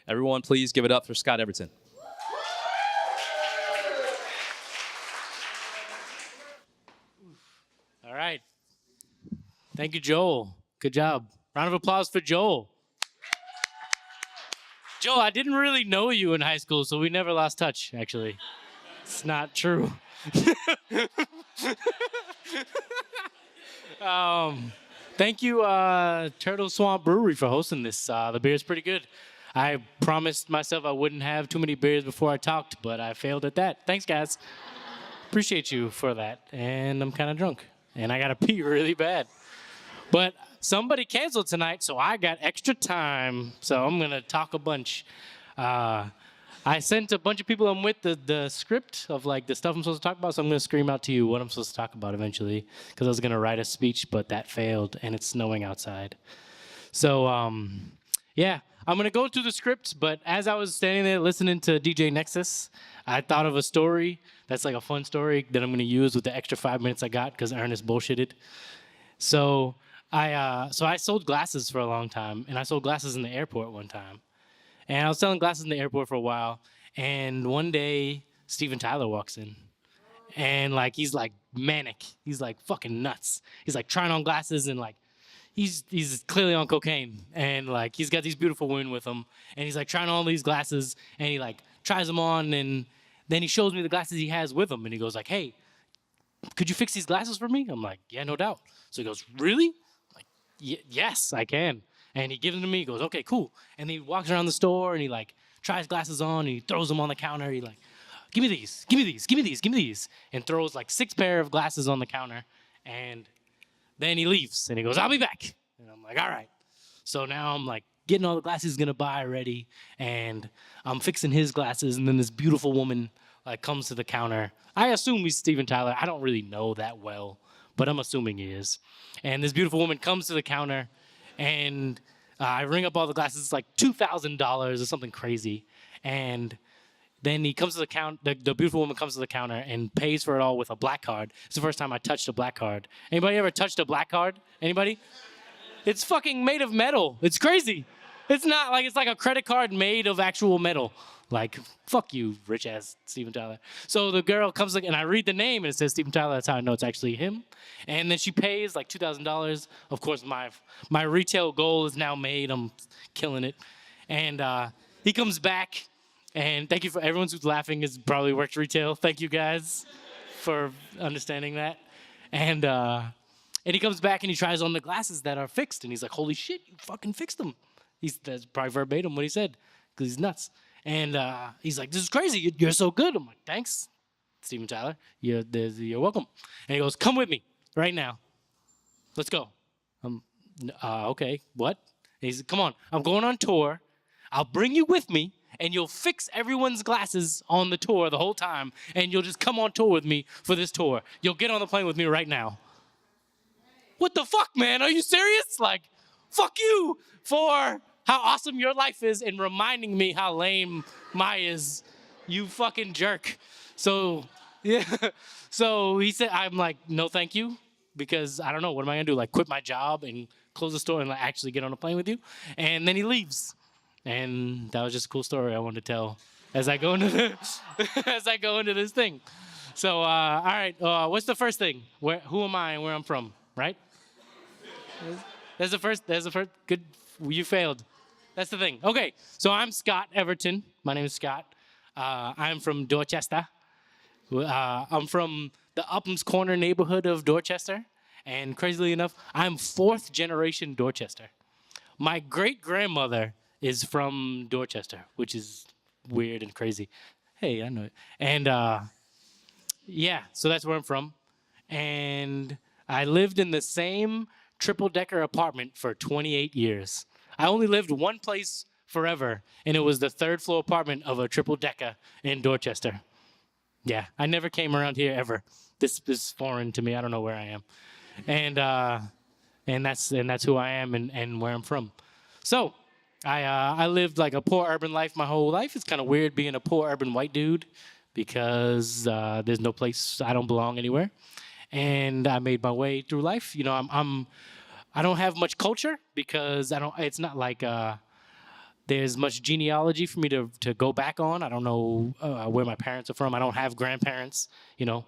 Everyone, please give it up for Scott Everton. All right. Thank you, Joel. Good job. Round of applause for Joel. Joel, I didn't really know you in high school, so we never lost touch, actually. It's not true. Thank you, Turtle Swamp Brewery, for hosting this. The beer's pretty good. I promised myself I wouldn't have too many beers before I talked, but I failed at that. Thanks, guys. Appreciate you for that. And I'm kind of drunk, and I got to pee really bad. But somebody canceled tonight, so I got extra time, so I'm going to talk a bunch. I sent a bunch of people I'm with the script of like the stuff I'm supposed to talk about, so I'm going to scream out to you what I'm supposed to talk about eventually, because I was going to write a speech, but that failed, and it's snowing outside. So, yeah, I'm going to go through the script, but as I was standing there listening to DJ Nexus, I thought of a story that's like a fun story that I'm going to use with the extra 5 minutes I got because Ernest bullshitted. So I sold glasses for a long time, and I sold glasses in the airport one time. And I was selling glasses in the airport for a while, and one day, Steven Tyler walks in. And, like, he's, like, manic. He's, like, fucking nuts. He's, like, trying on glasses, and, like, he's clearly on cocaine. And, like, he's got these beautiful women with him. And he's, like, trying on all these glasses, and he, like, tries them on, and then he shows me the glasses he has with him. And he goes, like, hey, could you fix these glasses for me? I'm like, yeah, no doubt. So he goes, really? I'm like, yes, I can. And he gives them to me. He goes, okay, cool. And he walks around the store, and he, like, tries glasses on, and he throws them on the counter. He, like, give me these, give me these, give me these, give me these. And throws, like, 6 pair of glasses on the counter. And then he leaves, and he goes, I'll be back. And I'm like, all right. So now I'm, like, getting all the glasses he's going to buy ready, and I'm fixing his glasses, and then this beautiful woman, like, comes to the counter. I assume he's Steven Tyler. I don't really know that well, but I'm assuming he is. And this beautiful woman comes to the counter, and I ring up all the glasses. It's like $2,000 or something crazy. And then he comes to the counter. The beautiful woman comes to the counter and pays for it all with a black card. It's the first time I touched a black card. Anybody ever touched a black card? Anybody? It's fucking made of metal. It's crazy. It's not like, it's like a credit card made of actual metal. Like, fuck you, rich-ass Steven Tyler. So the girl comes, and I read the name, and it says Steven Tyler. That's how I know it's actually him. And then she pays, like, $2,000. Of course, my retail goal is now made. I'm killing it. And he comes back, and thank you for everyone who's laughing has probably worked retail. Thank you, guys, for understanding that. And he comes back, and he tries on the glasses that are fixed. And he's like, holy shit, you fucking fixed them. That's probably verbatim what he said, because he's nuts. And he's like, this is crazy. You're so good. I'm like, thanks, Steven Tyler. You're welcome. And he goes, come with me right now. Let's go. Okay, what? And he said, come on. I'm going on tour. I'll bring you with me, and you'll fix everyone's glasses on the tour the whole time, and you'll just come on tour with me for this tour. You'll get on the plane with me right now. What the fuck, man? Are you serious? Like, fuck you for how awesome your life is and reminding me how lame mine is, you fucking jerk. So, yeah. So he said, I'm like, no, thank you, because I don't know, what am I gonna do? Like, quit my job and close the store and like actually get on a plane with you? And then he leaves. And that was just a cool story I wanted to tell as I go into as I go into this thing. So, all right, what's the first thing? Who am I and where I'm from, right? There's the first, good, you failed. That's the thing. Okay, so I'm Scott Everton. My name is Scott. I'm from Dorchester. I'm from the Upham's Corner neighborhood of Dorchester. And crazily enough, I'm 4th generation Dorchester. My great-grandmother is from Dorchester, which is weird and crazy. Hey, I know it. And yeah, so that's where I'm from. And I lived in the same triple-decker apartment for 28 years. I only lived one place forever, and it was the 3rd floor apartment of a triple-decker in Dorchester. Yeah, I never came around here ever. This is foreign to me. I don't know where I am. And that's who I am and where I'm from. So I lived like a poor urban life my whole life. It's kind of weird being a poor urban white dude because there's no place, I don't belong anywhere. And I made my way through life. You know, I don't have much culture because it's not like there's much genealogy for me to go back on. I don't know where my parents are from. I don't have grandparents. You know,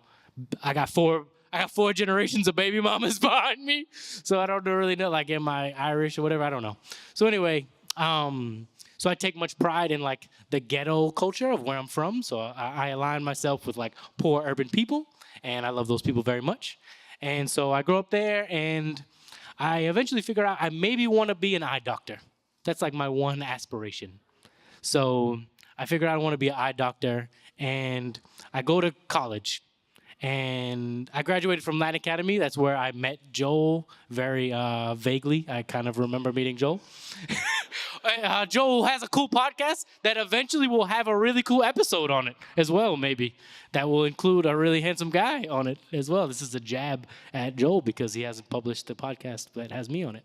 I got four generations of baby mamas behind me, so I don't really know. Like, am I Irish or whatever? I don't know. So anyway, so I take much pride in like the ghetto culture of where I'm from. So I align myself with like poor urban people, and I love those people very much. And so I grew up there, and I eventually figured out I maybe want to be an eye doctor. That's like my one aspiration. So I figured out I want to be an eye doctor, and I go to college. And I graduated from Latin Academy. That's where I met Joel very vaguely. I kind of remember meeting Joel. Joel has a cool podcast that eventually will have a really cool episode on it as well, maybe. That will include a really handsome guy on it as well. This is a jab at Joel because he hasn't published the podcast that has me on it.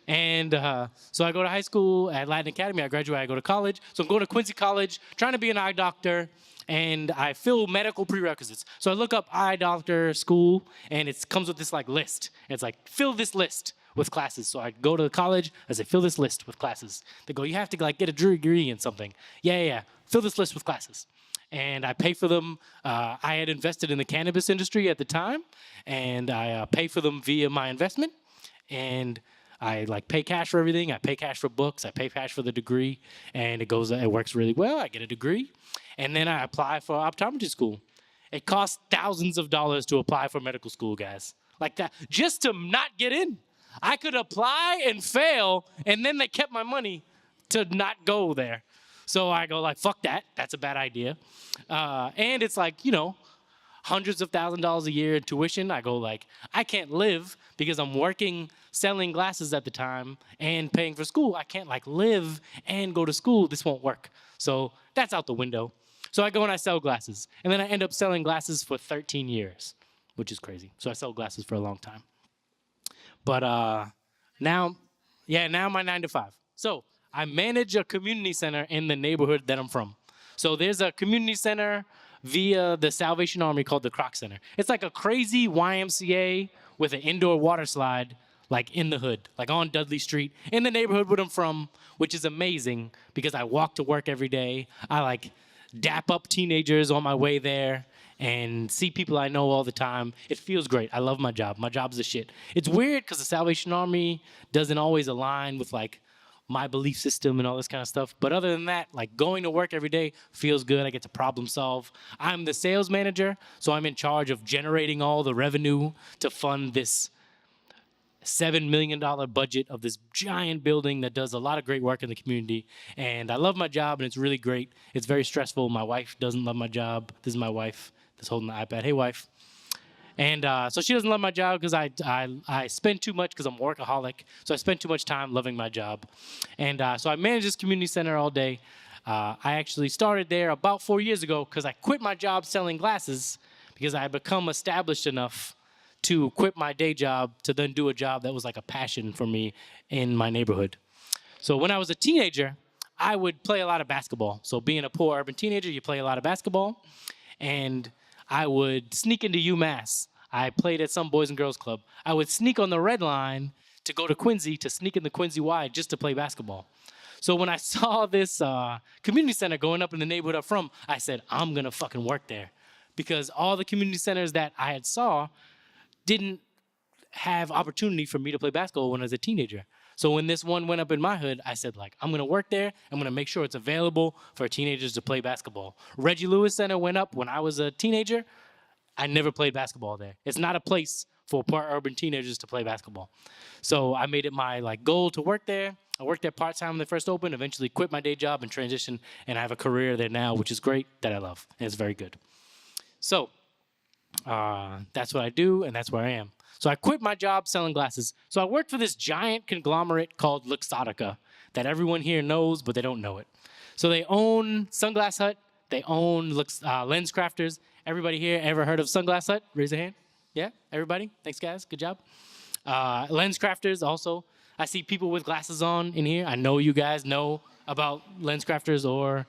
And so I go to high school at Latin Academy. I graduate, I go to college. So I'm going to Quincy College, trying to be an eye doctor. And I fill medical prerequisites. So I look up eye doctor school, and it comes with this like list. And it's like, fill this list with classes. So I go to the college, I say, fill this list with classes. They go, you have to like get a degree in something. Yeah. Fill this list with classes. And I pay for them. I had invested in the cannabis industry at the time, and I pay for them via my investment. And I like pay cash for everything. I pay cash for books. I pay cash for the degree, and it works really well. I get a degree, and then I apply for optometry school. It costs thousands of dollars to apply for medical school, guys. Like that, just to not get in. I could apply and fail, and then they kept my money to not go there. So I go like, fuck that. That's a bad idea. And it's like, you know, hundreds of thousands of dollars a year in tuition. I go like, I can't live because I'm working selling glasses at the time and paying for school. I can't like live and go to school. This won't work. So that's out the window. So I go and I sell glasses. And then I end up selling glasses for 13 years, which is crazy. So I sell glasses for a long time. But now my 9 to 5. So I manage a community center in the neighborhood that I'm from. So there's a community center via the Salvation Army called the KROC Center. It's like a crazy YMCA with an indoor water slide, like in the hood, like on Dudley Street, in the neighborhood where I'm from, which is amazing because I walk to work every day. I like dap up teenagers on my way there and see people I know all the time. It feels great. I love my job. My job's the shit. It's weird because the Salvation Army doesn't always align with like my belief system and all this kind of stuff. But other than that, like going to work every day feels good. I get to problem solve. I'm the sales manager, so I'm in charge of generating all the revenue to fund this $7 million budget of this giant building that does a lot of great work in the community. And I love my job, and it's really great. It's very stressful. My wife doesn't love my job. This is my wife that's holding the iPad. Hey, wife. And so she doesn't love my job because I spend too much because I'm a workaholic. So I spend too much time loving my job. And so I manage this community center all day. I actually started there about 4 years ago because I quit my job selling glasses because I had become established enough to quit my day job to then do a job that was like a passion for me in my neighborhood. So when I was a teenager, I would play a lot of basketball. So being a poor urban teenager, you play a lot of basketball. And I would sneak into UMass. I played at some boys and girls club. I would sneak on the red line to go to Quincy, to sneak in the Quincy Y just to play basketball. So when I saw this community center going up in the neighborhood I'm from, I said, I'm gonna fucking work there. Because all the community centers that I had saw didn't have opportunity for me to play basketball when I was a teenager. So when this one went up in my hood, I said, like, I'm gonna work there. I'm gonna make sure it's available for teenagers to play basketball. Reggie Lewis Center went up when I was a teenager. I never played basketball there. It's not a place for poor urban teenagers to play basketball. So I made it my like goal to work there. I worked there part-time when they first opened, eventually quit my day job and transitioned, and I have a career there now, which is great, that I love, and it's very good. So that's what I do, and that's where I am. So I quit my job selling glasses. So I worked for this giant conglomerate called Luxottica that everyone here knows, but they don't know it. So they own Sunglass Hut. They own Lens Crafters. Everybody here ever heard of Sunglass Hut? Raise your hand. Yeah, everybody? Thanks, guys. Good job. Lens Crafters also. I see people with glasses on in here. I know you guys know about Lens Crafters or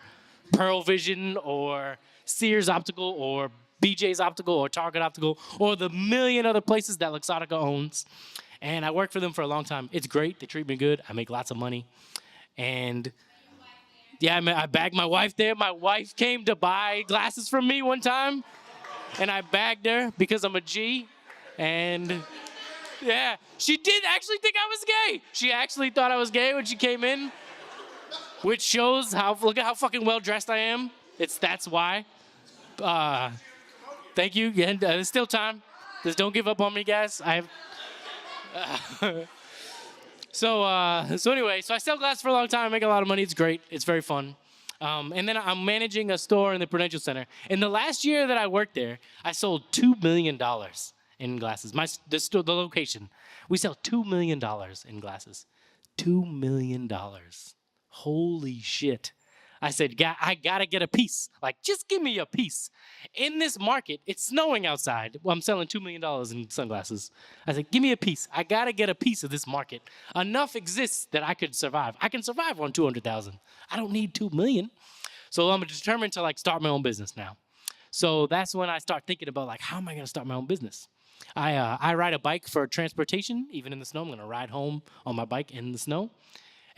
Pearl Vision or Sears Optical or BJ's Optical or Target Optical or the million other places that Luxottica owns. And I worked for them for a long time. It's great. They treat me good. I make lots of money. And Yeah, man, I bagged my wife there. My wife came to buy glasses from me one time, and I bagged her because I'm a G. And yeah, she did actually think I was gay. She actually thought I was gay when she came in, which shows look at how fucking well dressed I am. That's why. Thank you. Yeah, there's still time. Just don't give up on me, guys. So anyway, so I sell glasses for a long time. I make a lot of money. It's great. It's very fun. And then I'm managing a store in the Prudential Center. In the last year that I worked there, I sold $2 million in glasses. The location. We sell $2 million in glasses. $2 million. Holy shit. I said, I gotta get a piece. Like, just give me a piece. In this market, it's snowing outside. Well, I'm selling $2 million in sunglasses. I said, give me a piece. I gotta get a piece of this market. Enough exists that I could survive. I can survive on 200,000. I don't need 2 million. So I'm determined to like start my own business now. So that's when I start thinking about like, how am I gonna start my own business? I ride a bike for transportation, even in the snow. I'm gonna ride home on my bike in the snow.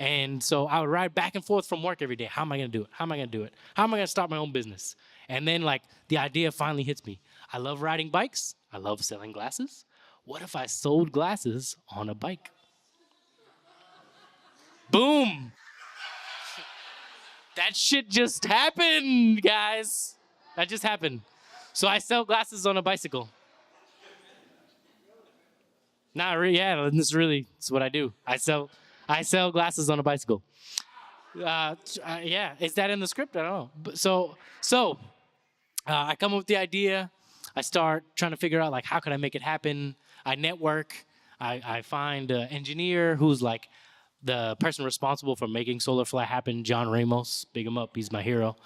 And so I would ride back and forth from work every day. How am I going to do it? How am I going to do it? How am I going to start my own business? And then, like, the idea finally hits me. I love riding bikes. I love selling glasses. What if I sold glasses on a bike? Boom. That shit just happened, guys. That just happened. So I sell glasses on a bicycle. Yeah, it's what I do. I sell glasses on a bicycle. Yeah, is that in the script? I don't know. So I come up with the idea. I start trying to figure out like how can I make it happen. I network. I find an engineer who's like the person responsible for making Solar Flair happen, John Ramos. Big him up. He's my hero.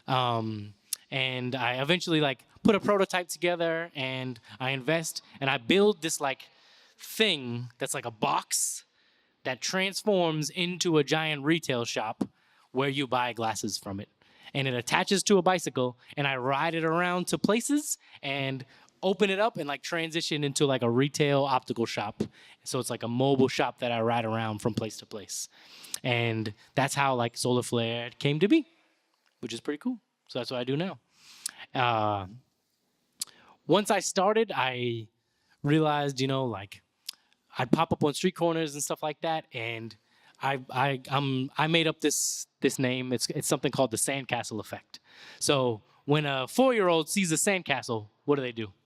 And I eventually like put a prototype together, and I invest, and I build this like thing that's like a box that transforms into a giant retail shop where you buy glasses from it. And it attaches to a bicycle, and I ride it around to places and open it up and like transition into like a retail optical shop. So it's like a mobile shop that I ride around from place to place. And that's how like Solar Flair came to be, which is pretty cool. So that's what I do now. Once I started, I realized, like I'd pop up on street corners and stuff like that, and I made up this name. It's something called the Sandcastle effect. So when a 4-year-old sees a sandcastle, what do?